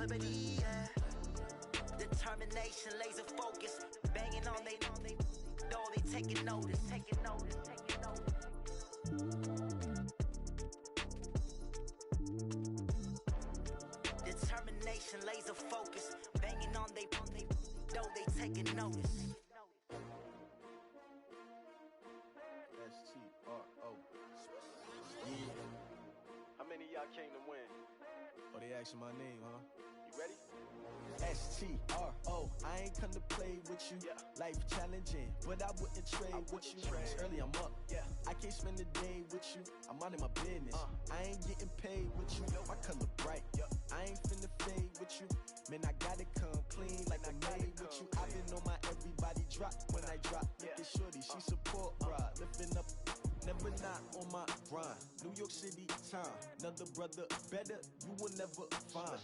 clarity, yeah. Determination, laser focus, banging on they door, they taking notice. Determination, laser focus, banging on they door, they taking notice. S-T-R-O. Yeah. How many of y'all came to win? Oh, they asking my name, huh? You ready? S-T-R-O. I ain't come to play with you. Yeah. Life challenging, but I wouldn't trade with you. It's early, I'm up. Yeah. I can't spend the day with you. I'm out of my business. I ain't getting paid with you. My color bright. I ain't finna fade with you. Man, I gotta come clean like I made with you. I've been on my everybody drop when I drop. Look at shorty, she support ride. Lifting up, never not on my grind. New York City time. Another brother better, you will never find.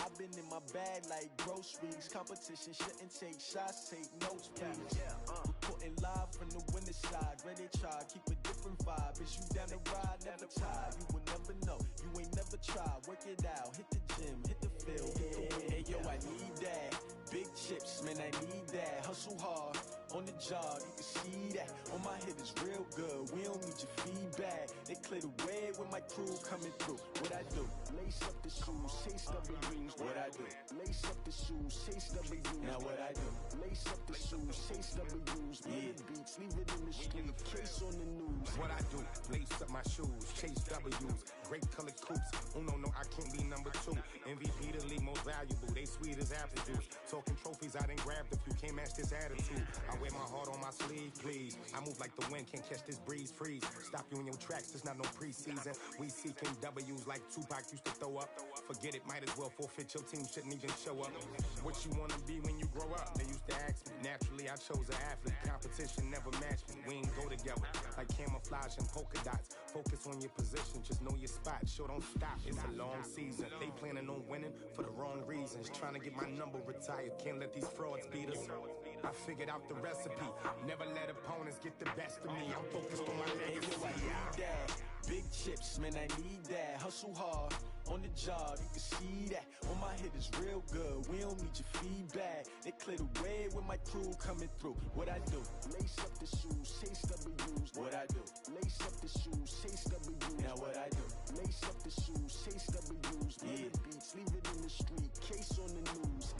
I've been in my bag like groceries. Competition shouldn't take shots, take notes, please. Reporting live from the winning side. Ready to try, keep a different vibe. Is you down the ride, never tired. You will never know, you ain't never tried. Work it out, hit the gym, hit the field, hit the win. Hey yo, I need that. Big chips, man, I need that. Hustle hard, on the job, you can see that. On my hit is real good, we don't need your feedback. They clear the way with my crew coming through. What I do? Lace up the shoes, chase W's. What I do? Lace up the shoes, chase W's. Now what I do? Lace up the shoes, chase W's. Yeah, beats, leave it in the street, case on the news. What I do? Lace up my shoes, chase W's. Great colored coops. Oh no, I can't be number 2. MVP the league most valuable. They sweet as apple juice. Talking trophies, I done grabbed a few. Can't match this attitude. I wear my heart on my sleeve, please. I move like the wind, can't catch this breeze. Freeze. Stop you in your tracks. There's not no preseason. We seeking W's like Tupac used to throw up. Forget it, might as well forfeit. Your team shouldn't even show up. What you wanna be when you grow up? They used to ask me. Naturally, I chose an athlete. Competition never matched me. We ain't go together like camouflage and polka dots. Focus on your position, just know your spot. Sure, don't stop. It's a long season. They planning on winning for the wrong reasons. Trying to get my number retired. Can't let these frauds beat us. I figured out the recipe. Never let opponents get the best of me. I'm focused on my legacy. I need that. Big chips, man, I need that. Hustle hard, on the job, you can see that. On my hit is real good, we don't need your feedback. They clear the way with my crew coming through. What I do? Lace up the shoes, chase W's. What I do? Lace up the shoes, chase W's. Now what I do? Lace up the shoes, chase W's. Yeah, beats, leave it in the street, case on the news.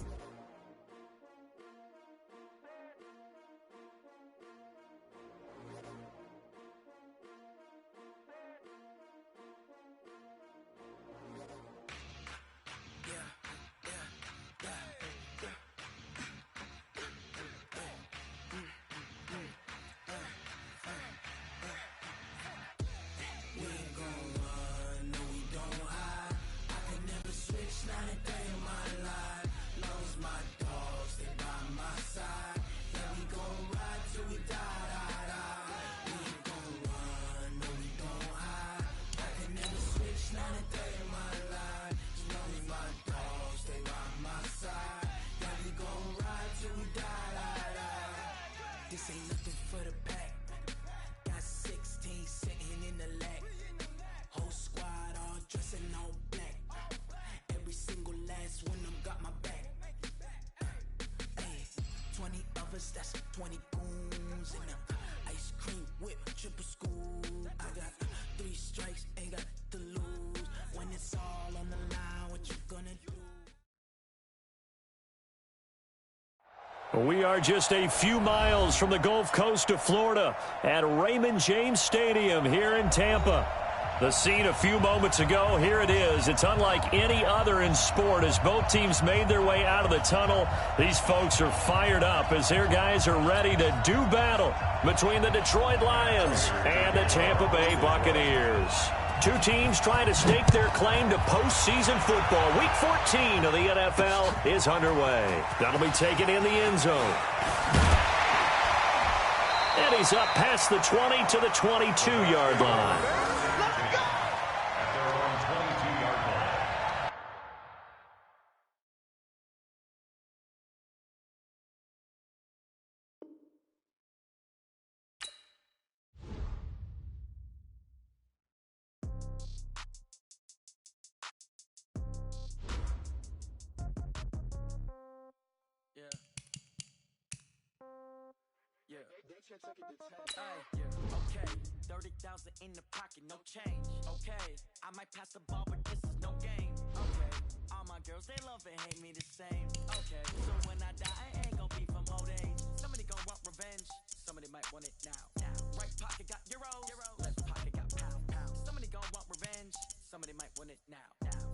This ain't nothing for the pack. Got 16 sitting in the lag. Whole squad all dressing all black. Every single last one of them got my back. Hey, 20 of us, that's 20 goons in them. Ice cream whip, triple scoop. I got 3 strikes, ain't got to lose. When it's all on the line, what you gonna do? We are just a few miles from the Gulf Coast of Florida at Raymond James Stadium here in Tampa. The scene a few moments ago, here it is. It's unlike any other in sport as both teams made their way out of the tunnel. These folks are fired up as their guys are ready to do battle between the Detroit Lions and the Tampa Bay Buccaneers. Two teams trying to stake their claim to postseason football. Week 14 of the NFL is underway. That'll be taken in the end zone. And he's up past the 20 to the 22-yard line. Okay, 30,000 in the pocket, no change. Okay, I might pass the ball, but this is no game. Okay, all my girls, they love and hate me the same. Okay, so when I die, I ain't gon' be from old age. Somebody gon' want revenge, somebody might want it now. Right pocket got euros, left pocket got pounds. Somebody gon' want revenge, somebody might want it now.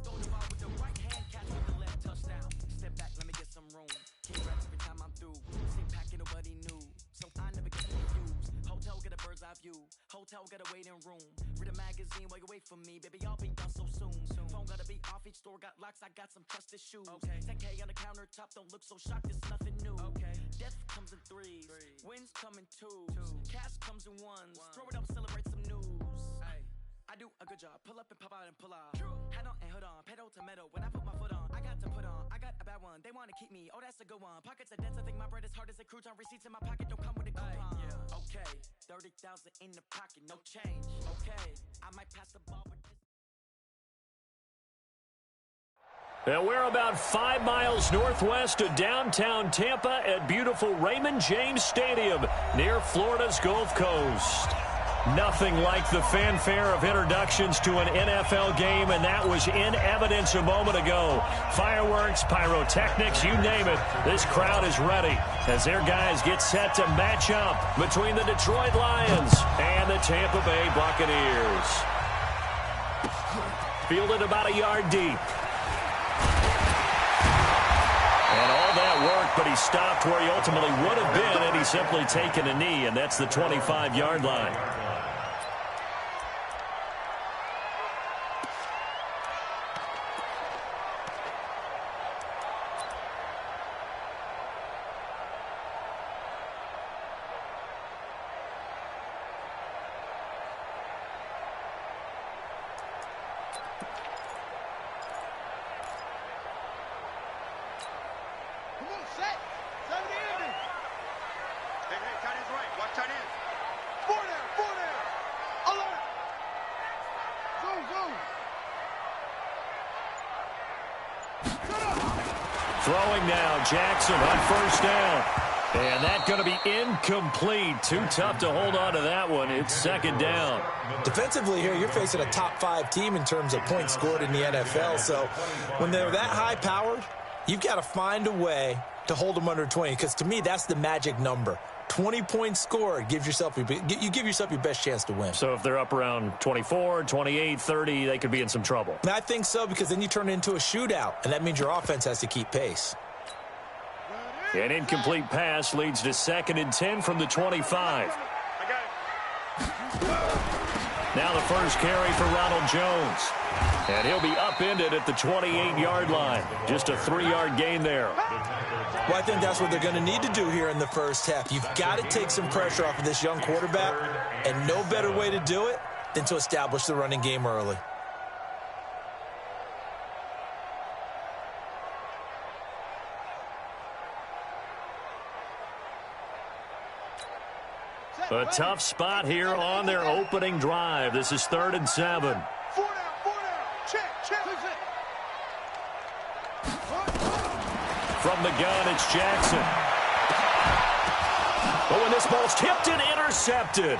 Throw the ball with the right hand, catch with the left, touchdown. Step back, let me get some room. King rats every time I'm through. Sit packing, nobody knew, so I never get confused. Hotel get a bird's eye view. Hotel got a waiting room. Read a magazine while you wait for me, baby. I'll be done so soon. Phone gotta be off. Each store got locks. I got some trusted shoes. 10K on the countertop. Don't look so shocked. It's nothing new. Death comes in threes. Wins come in twos. Cash comes in ones. Throw it up, celebrate some news. I do a good job. Pull up and pop out and pull out. Hat on and hood on. Pedal to metal. When I put my foot on, I got to put on. I got a bad one. They want to keep me. Oh, that's a good one. Pockets are dense. I think my bread is hard as a crouton. Receipts in my pocket don't come with a coupon. Okay, 30,000 in the pocket, no change. Okay, I might pass the ball, but And we're about 5 miles northwest of downtown Tampa at beautiful Raymond James Stadium near Florida's Gulf Coast. Nothing like the fanfare of introductions to an NFL game, and that was in evidence a moment ago. Fireworks, pyrotechnics, you name it. This crowd is ready as their guys get set to match up between the Detroit Lions and the Tampa Bay Buccaneers. Fielded about a yard deep. And all that work, but he stopped where he ultimately would have been, and he's simply taken a knee, and that's the 25-yard line. Throwing now, Jackson on first down. And that's going to be incomplete. Too tough to hold on to that one. It's second down. Defensively here, you're facing a top-5 team in terms of points scored in the NFL. So when they're that high-powered, you've got to find a way to hold them under 20. Because to me, that's the magic number. 20 points scored, you give yourself your best chance to win. So if they're up around 24, 28, 30, they could be in some trouble. I think so, because then you turn it into a shootout, and that means your offense has to keep pace. An incomplete pass leads to 2nd and 10 from the 25. Now the first carry for Ronald Jones. And he'll be upended at the 28-yard line. Just a 3-yard gain there. Well, I think that's what they're going to need to do here in the first half. You've got to take some pressure off of this young quarterback, and no better way to do it than to establish the running game early. A tough spot here on their opening drive. This is 3rd and 7. From the gun, it's Jackson. But when this ball's tipped and intercepted,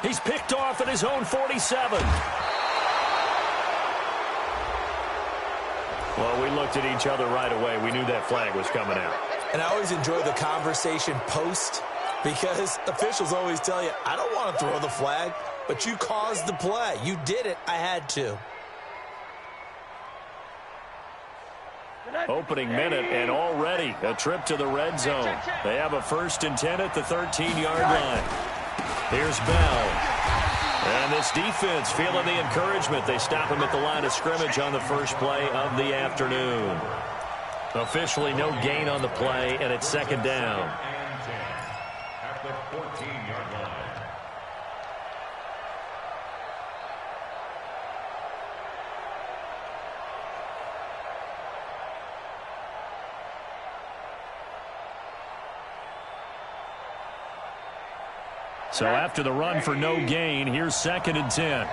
he's picked off at his own 47. Well, we looked at each other right away. We knew that flag was coming out. And I always enjoy the conversation post, because officials always tell you, I don't want to throw the flag, but you caused the play. You did it. I had to. Opening minute, and already a trip to the red zone. They have a 1st and 10 at the 13-yard line. Here's Bell. And this defense feeling the encouragement. They stop him at the line of scrimmage on the first play of the afternoon. Officially no gain on the play, and it's 2nd down. So after the run for no gain, here's 2nd and 10.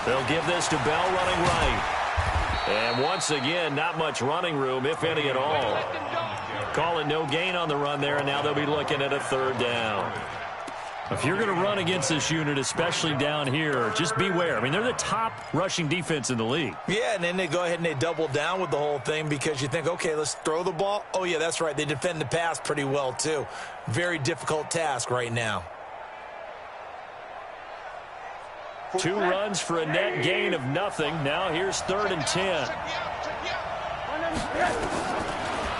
They'll give this to Bell running right. And once again, not much running room, if any at all. call it no gain on the run there, and now they'll be looking at a third down. If you're going to run against this unit, especially down here, just beware. I mean, they're the top rushing defense in the league. Yeah, and then they go ahead and they double down with the whole thing because you think, okay, let's throw the ball. Oh, yeah, that's right. They defend the pass pretty well, too. Very difficult task right now. 2 runs for a net gain of nothing. Now here's 3rd and 10.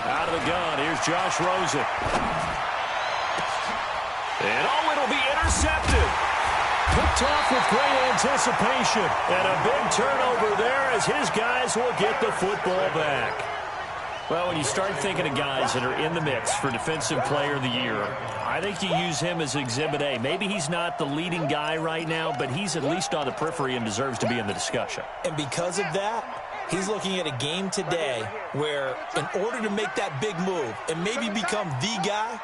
Out of the gun, here's Josh Rosen. And it'll be intercepted. Picked off with great anticipation. And a big turnover there as his guys will get the football back. Well, when you start thinking of guys that are in the mix for Defensive Player of the Year, I think you use him as Exhibit A. Maybe he's not the leading guy right now, but he's at least on the periphery and deserves to be in the discussion. And because of that, he's looking at a game today where in order to make that big move and maybe become the guy,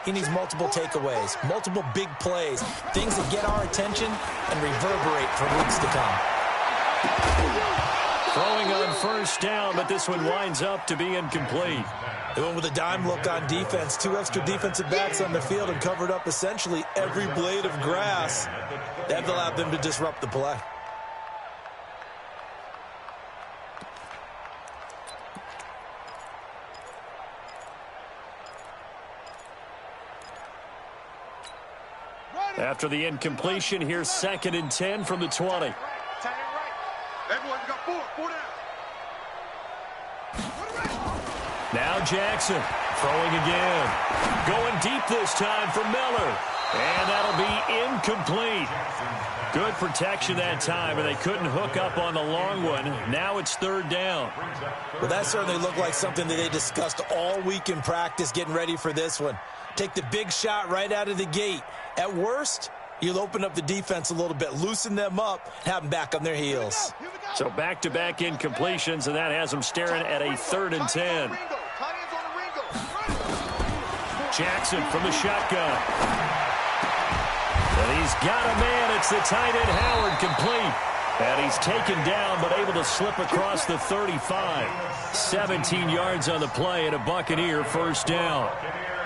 he needs multiple takeaways, multiple big plays, things that get our attention and reverberate for weeks to come. Throwing on first down, but this one winds up to be incomplete. They went with a dime look on defense. 2 extra defensive backs on the field and covered up essentially every blade of grass. That allowed them to disrupt the play. After the incompletion, here's 2nd and 10 from the 20. Everyone got 4 down. Now Jackson throwing again. Going deep this time for Miller. And that'll be incomplete. Good protection that time, and they couldn't hook up on the long one. Now it's 3rd down. Well, that certainly looked like something that they discussed all week in practice getting ready for this one. Take the big shot right out of the gate. At worst, you'll open up the defense a little bit, loosen them up, have them back on their heels. So back-to-back incompletions, and that has them staring at a 3rd and 10. Jackson from the shotgun. And he's got a man. It's the tight end Howard, complete. And he's taken down but able to slip across the 35. 17 yards on the play and a Buccaneer first down.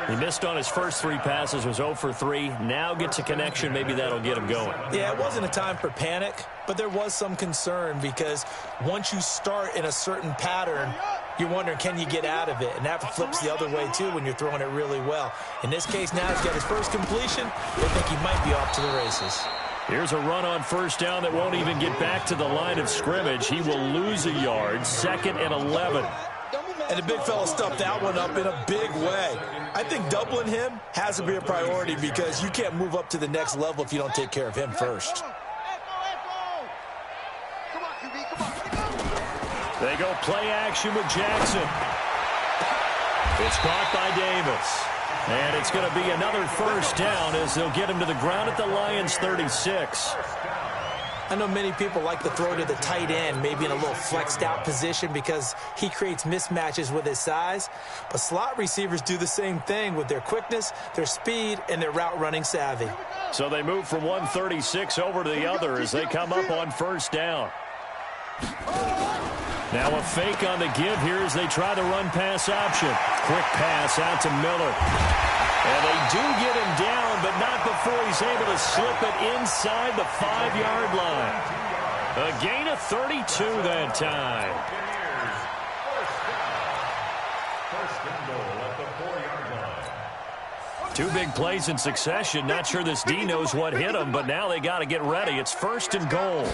He missed on his first 3 passes, was 0 for 3. Now gets a connection. Maybe that'll get him going. Yeah, it wasn't a time for panic, but there was some concern because once you start in a certain pattern, you're wondering, can you get out of it? And that flips the other way, too, when you're throwing it really well. In this case, now he's got his first completion. They think he might be off to the races. Here's a run on first down that won't even get back to the line of scrimmage. He will lose a yard, 2nd and 11. And the big fella stuffed that one up in a big way. I think doubling him has to be a priority because you can't move up to the next level if you don't take care of him first. They go play action with Jackson. It's caught by Davis. And it's going to be another first down as they'll get him to the ground at the Lions' 36. I know many people like to throw to the tight end, maybe in a little flexed out position because he creates mismatches with his size. But slot receivers do the same thing with their quickness, their speed, and their route running savvy. So they move from 136 over to the other as they come up on first down. Now a fake on the give here as they try the run pass option. Quick pass out to Miller. And they do get him down, but not before he's able to slip it inside the 5-yard line. A gain of 32 that time. Two big plays in succession. Not sure this D knows what hit him, but now they got to get ready. It's 1st and goal.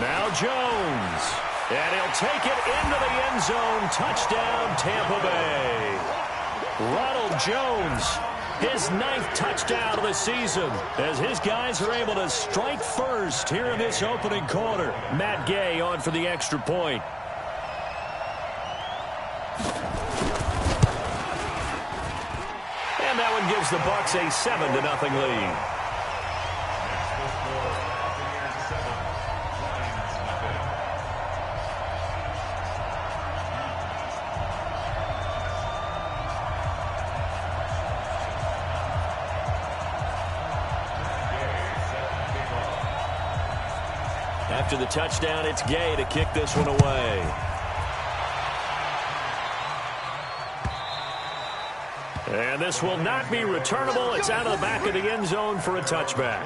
Now Jones. And he'll take it into the end zone. Touchdown, Tampa Bay. Ronald Jones, his 9th touchdown of the season, as his guys are able to strike first here in this opening quarter. Matt Gay on for the extra point. And that one gives the Bucs a 7-0 lead. After the touchdown, it's Gay to kick this one away. And this will not be returnable. It's out of the back of the end zone for a touchback.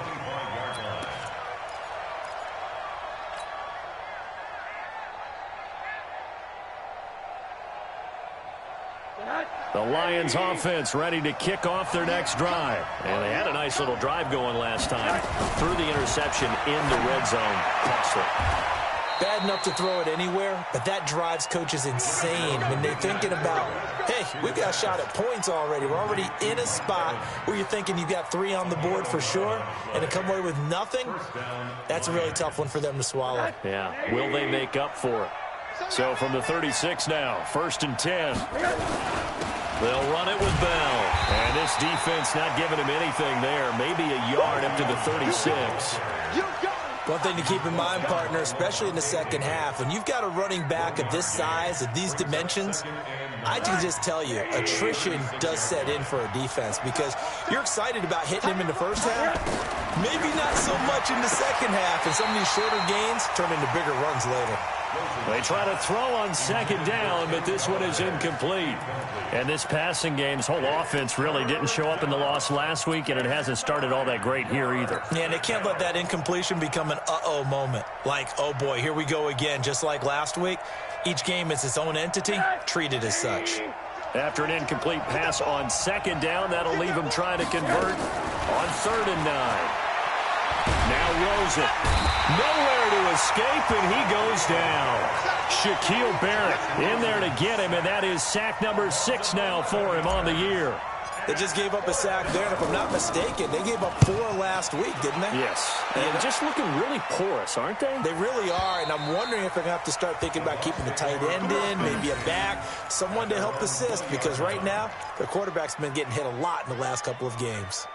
The Lions offense ready to kick off their next drive. And they had a nice little drive going last time. Threw the interception in the red zone. Costly. Bad enough to throw it anywhere, but that drives coaches insane when they're thinking about, hey, we've got a shot at points already. We're already in a spot where you're thinking you've got 3 on the board for sure, and to come away with nothing, that's a really tough one for them to swallow. Yeah, will they make up for it? So from the 36 now, 1st and 10. They'll run it with Bell. And this defense not giving him anything there. Maybe a yard up to the 36. One thing to keep in mind, partner, especially in the second half, when you've got a running back of this size, of these dimensions, I can just tell you, attrition does set in for a defense because you're excited about hitting him in the first half, maybe not so much in the second half, and some of these shorter gains turn into bigger runs later. They try to throw on 2nd down, but this one is incomplete. And this passing game's whole offense really didn't show up in the loss last week, and it hasn't started all that great here either. Yeah, and they can't let that incompletion become an uh-oh moment. Like, oh boy, here we go again, just like last week. Each game is its own entity, treated as such. After an incomplete pass on 2nd down, that'll leave him trying to convert on 3rd and 9. Now Rosen, nowhere to escape, and he goes down. Shaquille Barrett in there to get him, and that is sack number 6 now for him on the year. They just gave up a sack there, and if I'm not mistaken, they gave up 4 last week, didn't they? Yes. And just looking really porous, aren't they? They really are, and I'm wondering if they're going to have to start thinking about keeping the tight end in, maybe a back, someone to help assist, because right now, their quarterback's been getting hit a lot in the last couple of games.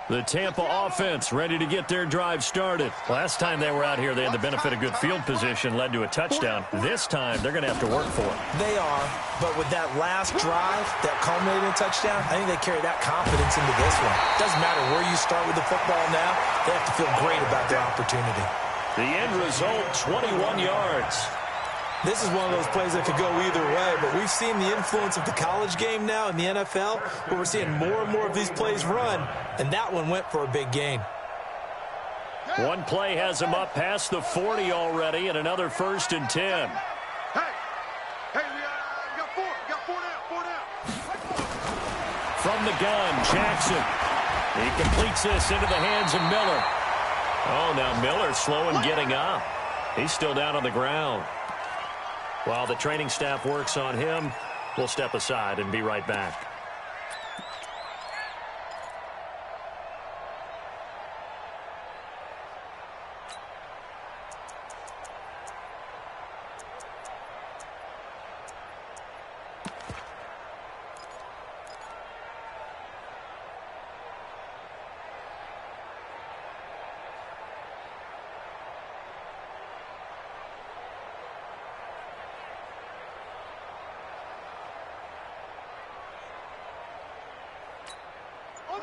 The Tampa offense ready to get their drive started. Last time they were out here, they had the benefit of good field position, led to a touchdown. This time, they're going to have to work for it. They are, but with that last drive, that culminated in a touchdown, I think they carry that confidence into this one. Doesn't matter where you start with the football now, they have to feel great about their opportunity. The end result, 21 yards. This is one of those plays that could go either way, but we've seen the influence of the college game now in the NFL, where we're seeing more and more of these plays run, and that one went for a big gain. One play has him up past the 40 already, and another 1st and 10. Hey, we got 4 down. From the gun, Jackson. He completes this into the hands of Miller. Oh, now Miller slow in getting up. He's still down on the ground. While the training staff works on him, we'll step aside and be right back.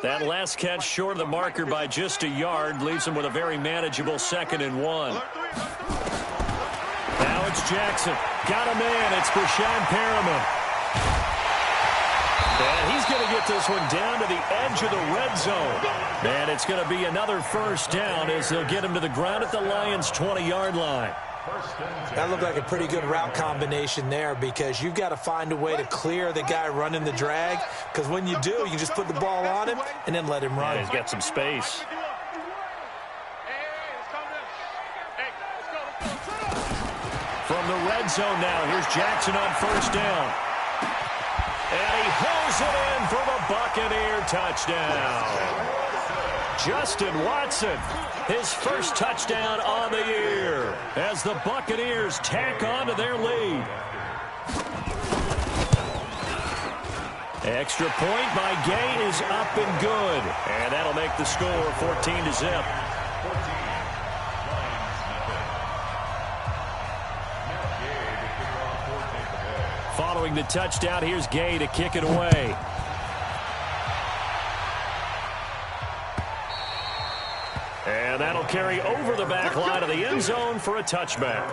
That last catch short of the marker by just a yard leaves him with a very manageable 2nd and 1. Now it's Jackson. Got a man. It's Brashad Perriman. And he's going to get this one down to the edge of the red zone. And it's going to be another 1st down as they'll get him to the ground at the Lions' 20-yard line. That looked like a pretty good route combination there because you've got to find a way to clear the guy running the drag, because when you do, you can just put the ball on him and then let him run. Yeah, he's got some space. From the red zone now, here's Jackson on 1st down. And he hauls it in for the Buccaneer touchdown. Justin Watson, his 1st touchdown on the year as the Buccaneers tack on to their lead. Extra point by Gay is up and good. And that'll make the score 14-0. Following the touchdown, here's Gay to kick it away. And that'll carry over the back line of the end zone for a touchback.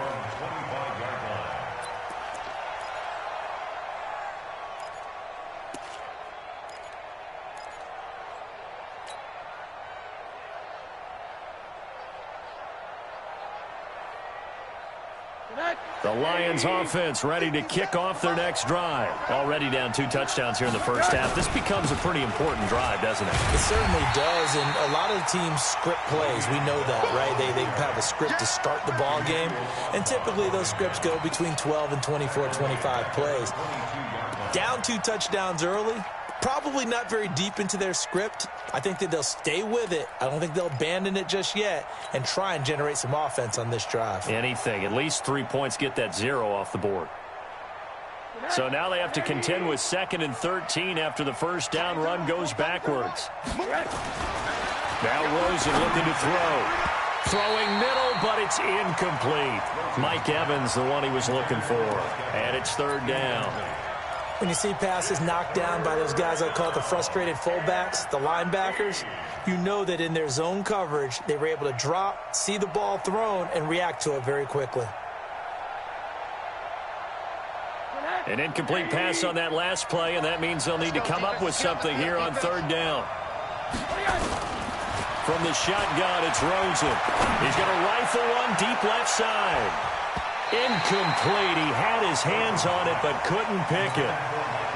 The Lions offense ready to kick off their next drive. Already down 2 touchdowns here in the first half. This becomes a pretty important drive, doesn't it? It certainly does, and a lot of the teams script plays. We know that, right? They have a script to start the ball game, and typically those scripts go between 12 and 24, 25 plays. Down 2 touchdowns early, probably not very deep into their script. I think that they'll stay with it. I don't think they'll abandon it just yet and try and generate some offense on this drive. Anything. At least 3 points, get that 0 off the board. So now they have to contend with 2nd and 13 after the first down run goes backwards. Now Rosen looking to throw. Throwing middle, but it's incomplete. Mike Evans, the one he was looking for. And it's 3rd down. When you see passes knocked down by those guys I call the frustrated fullbacks, the linebackers, you know that in their zone coverage, they were able to drop, see the ball thrown, and react to it very quickly. An incomplete pass on that last play, and that means they'll need to come up with something here on 3rd down. From the shotgun, it's Rosen. He's going to rifle one deep left side. Incomplete. He had his hands on it but couldn't pick it.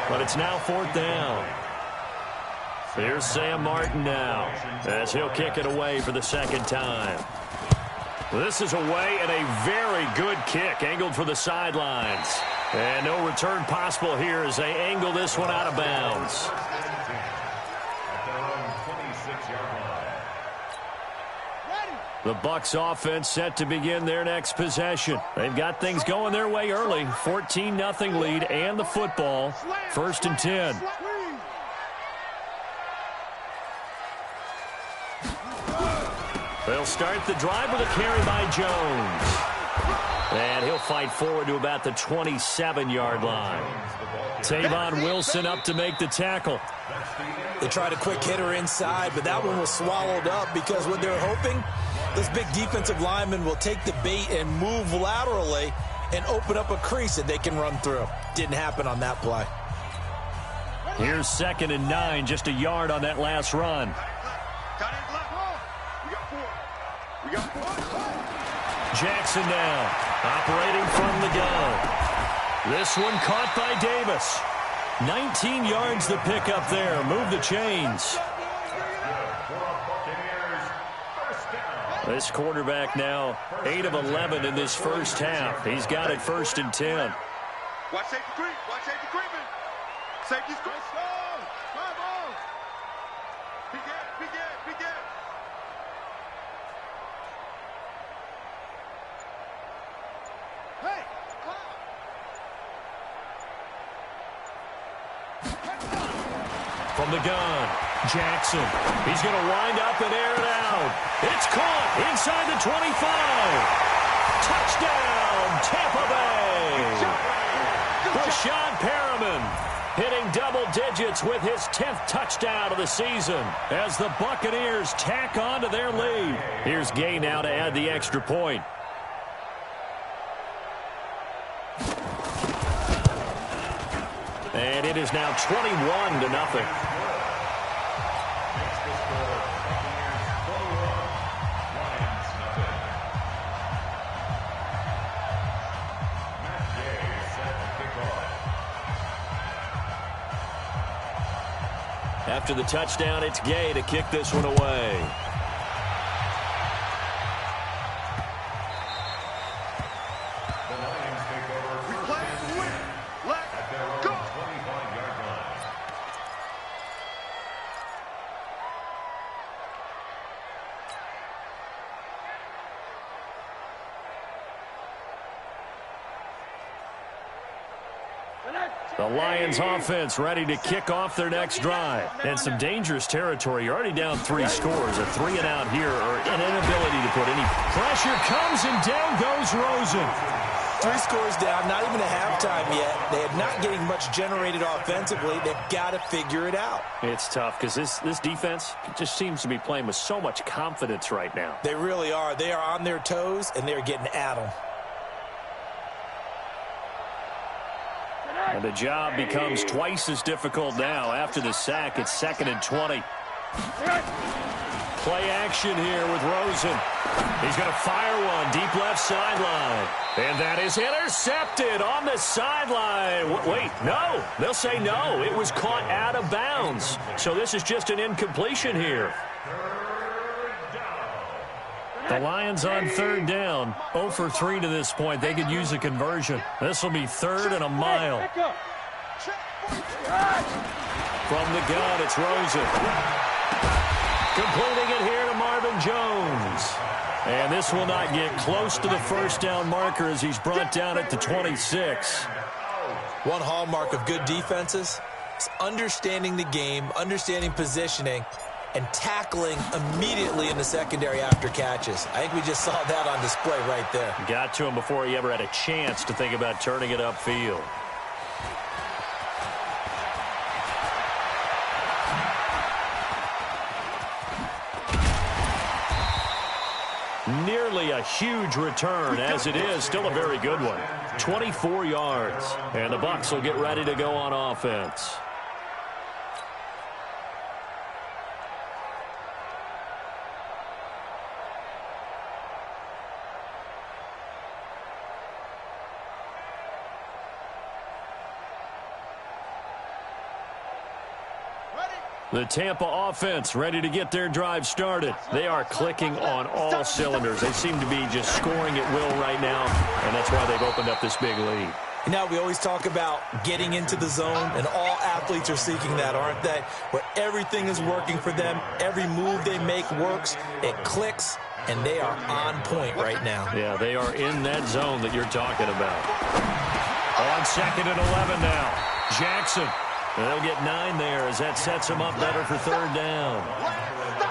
But it's now 4th down. Here's Sam Martin now as he'll kick it away for the 2nd time. This is away and a very good kick angled for the sidelines. And no return possible here as they angle this one out of bounds. The Bucs offense set to begin their next possession. They've got things going their way early. 14-0 lead and the football. 1st and 10. They'll start the drive with a carry by Jones. And he'll fight forward to about the 27-yard line. Tavon Wilson up to make the tackle. They tried a quick hitter inside, but that one was swallowed up because what they're hoping, those big defensive linemen will take the bait and move laterally and open up a crease that they can run through. Didn't happen on that play. Here's 2nd and 9, just a yard on that last run. Jackson now, operating from the gun. This one caught by Davis. 19 yards the pick up there. Move the chains. This quarterback now 8 of 11 in this first half. He's got it 1st and 10. Watch safety creep. Watch safety creeping. Safety's creep. Begin. Hey. From the gun, Jackson. He's going to wind up and air it out. It's caught inside the 25. Touchdown, Tampa Bay. Rashad Perriman hitting double digits with his 10th touchdown of the season as the Buccaneers tack on to their lead. Here's Gay now to add the extra point. And it is now 21-0. After the touchdown, it's Gay to kick this one away. The Lions offense ready to kick off their next drive. And some dangerous territory. You're already down 3 scores. A 3-and-out here or an inability to put any pressure comes and down goes Rosen. 3 scores down, not even a halftime yet. They are not getting much generated offensively. They've got to figure it out. It's tough because this defense just seems to be playing with so much confidence right now. They really are. They are on their toes, and they're getting at them. And the job becomes twice as difficult now. After the sack, it's 2nd and 20. Play action here with Rosen. He's going to fire one deep left sideline. And that is intercepted on the sideline. Wait, no. They'll say no. It was caught out of bounds. So this is just an incompletion here. The Lions on 3rd down. 0 for 3 to this point. They could use a conversion. This will be 3rd and a mile. From the gun, it's Rosen. Completing it here to Marvin Jones. And this will not get close to the first down marker as he's brought down at the 26. One hallmark of good defenses is understanding the game, understanding positioning, and tackling immediately in the secondary after catches. I think we just saw that on display right there. Got to him before he ever had a chance to think about turning it upfield. Nearly a huge return, as it is still a very good one. 24 yards, and the Bucs will get ready to go on offense. The Tampa offense ready to get their drive started. They are clicking on all cylinders. They seem to be just scoring at will right now, and that's why they've opened up this big lead. You know, we always talk about getting into the zone, and all athletes are seeking that, aren't they? Where everything is working for them, every move they make works, it clicks, and they are on point right now. Yeah, they are in that zone that you're talking about. On 2nd and 11 now, Jackson. They'll get 9 there as that sets them up better for 3rd down.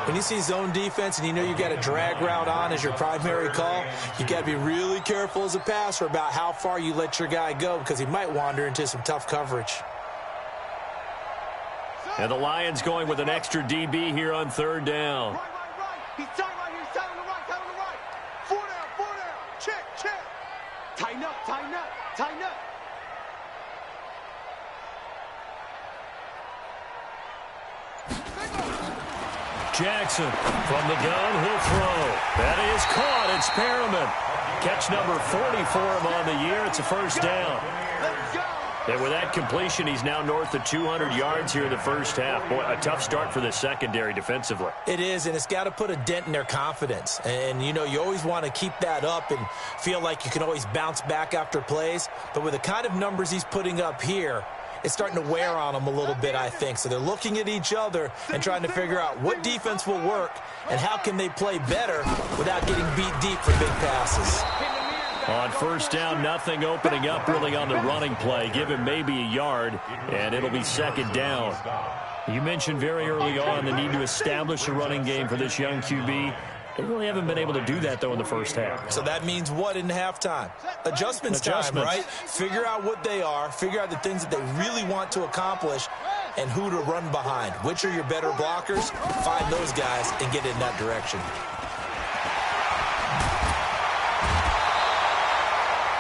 When you see zone defense and you know you got a drag route on as your primary call, you got to be really careful as a passer about how far you let your guy go because he might wander into some tough coverage. And the Lions going with an extra DB here on 3rd down. He's tight right here. He's tight on the right. Tight on the right. 4 down. 4 down. Check. Tighten up. Tighten up. Tighten up. Jackson from the gun, he'll throw. That is caught. It's Perriman. Catch number 40 for him on the year. It's a first down. And with that completion, he's now north of 200 yards here in the first half. Boy, a tough start for the secondary defensively. It is, and it's got to put a dent in their confidence. And, you know, you always want to keep that up and feel like you can always bounce back after plays. But with the kind of numbers he's putting up here, it's starting to wear on them a little bit, I think. So they're looking at each other and trying to figure out what defense will work and how can they play better without getting beat deep for big passes. On first down, nothing opening up really on the running play. Give him maybe a yard, and it'll be 2nd down. You mentioned very early on the need to establish a running game for this young QB. They really haven't been able to do that, though, in the first half. So that means what in halftime? Adjustments time, right? Figure out what they are, figure out the things that they really want to accomplish, and who to run behind. Which are your better blockers? Find those guys and get in that direction.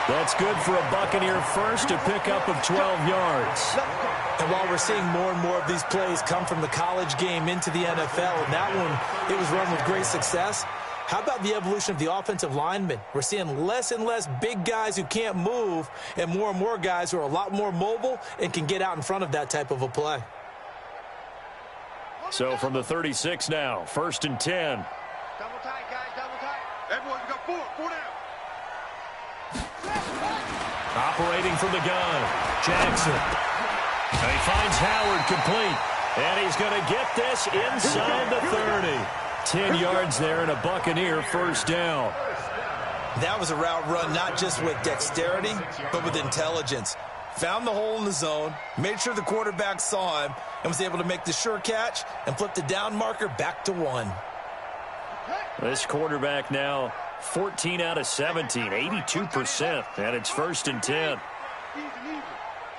That's good for a Buccaneer first, a pickup of 12 yards. And while we're seeing more and more of these plays come from the college game into the NFL, and that one, it was run with great success, how about the evolution of the offensive linemen? We're seeing less and less big guys who can't move and more guys who are a lot more mobile and can get out in front of that type of a play. So from the 36 now, 1st and 10. Double tight, guys. Double tight. Everyone, we got 4 down. Operating from the gun, Jackson. And he finds Howard complete. And he's going to get this inside the 30. 10 yards there and a Buccaneer first down. That was a route run not just with dexterity, but with intelligence. Found the hole in the zone, made sure the quarterback saw him, and was able to make the sure catch and flip the down marker back to 1. This quarterback now 14 out of 17, 82%, and it's 1st and 10.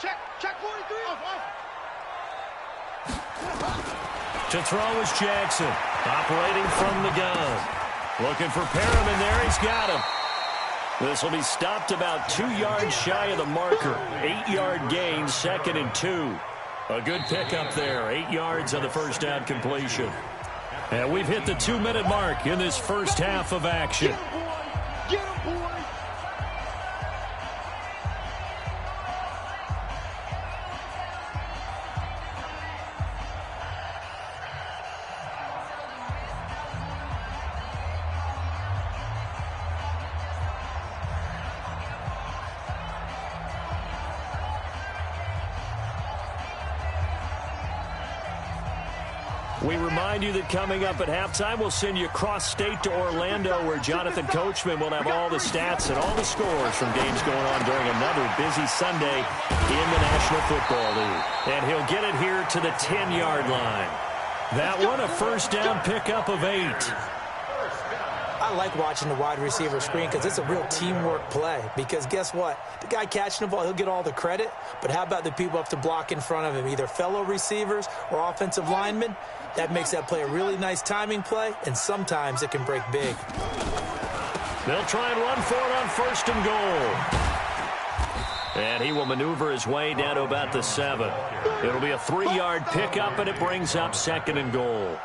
Check 43. To throw is Jackson, operating from the gun. Looking for Perriman there, he's got him. This will be stopped about 2 yards shy of the marker. 8-yard gain, 2nd and 2. A good pickup there, 8 yards on the first down completion. And we've hit the 2-minute mark in this first half of action. Get him, boy. We remind you that coming up at halftime, we'll send you cross-state to Orlando, where Jonathan Coachman will have all the stats and all the scores from games going on during another busy Sunday in the National Football League. And he'll get it here to the 10-yard line. That one, a first down pickup of 8. I like watching the wide receiver screen because it's a real teamwork play. Because guess what? The guy catching the ball, he'll get all the credit. But how about the people up to block in front of him, either fellow receivers or offensive linemen? That makes that play a really nice timing play, and sometimes it can break big. They'll try and run for it on 1st and goal. And he will maneuver his way down to about the 7. It'll be a 3-yard pickup, and it brings up 2nd and goal.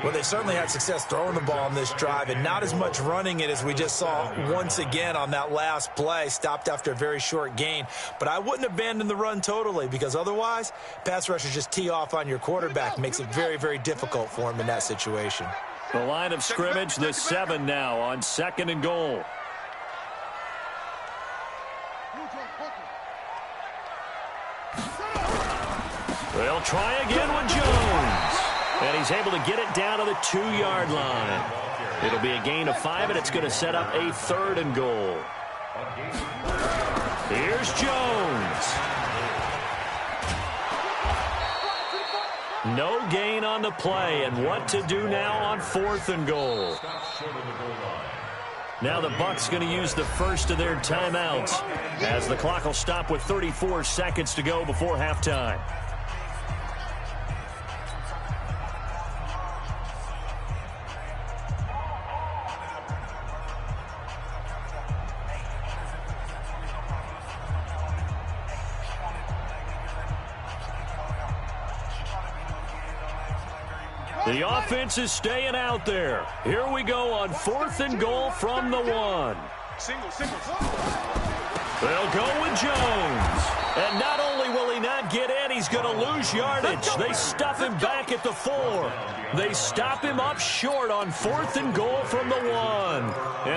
Well, they certainly had success throwing the ball on this drive, and not as much running it as we just saw once again on that last play, stopped after a very short gain. But I wouldn't abandon the run totally, because otherwise, pass rushers just tee off on your quarterback. Makes it very, very difficult for him in that situation. The line of scrimmage, the 7 now on 2nd and goal. They'll try again with Jones. And he's able to get it down to the 2-yard line. It'll be a gain of 5, and it's going to set up a 3rd and goal. Here's Jones. No gain on the play, and what to do now on 4th and goal. Now the Bucs going to use the first of their timeouts, as the clock will stop with 34 seconds to go before halftime. The offense is staying out there. Here we go on 4th and goal from the 1. They'll go with Jones. And not only will he not get in, he's going to lose yardage. They stuff him back at the 4. They stop him up short on 4th and goal from the 1. And the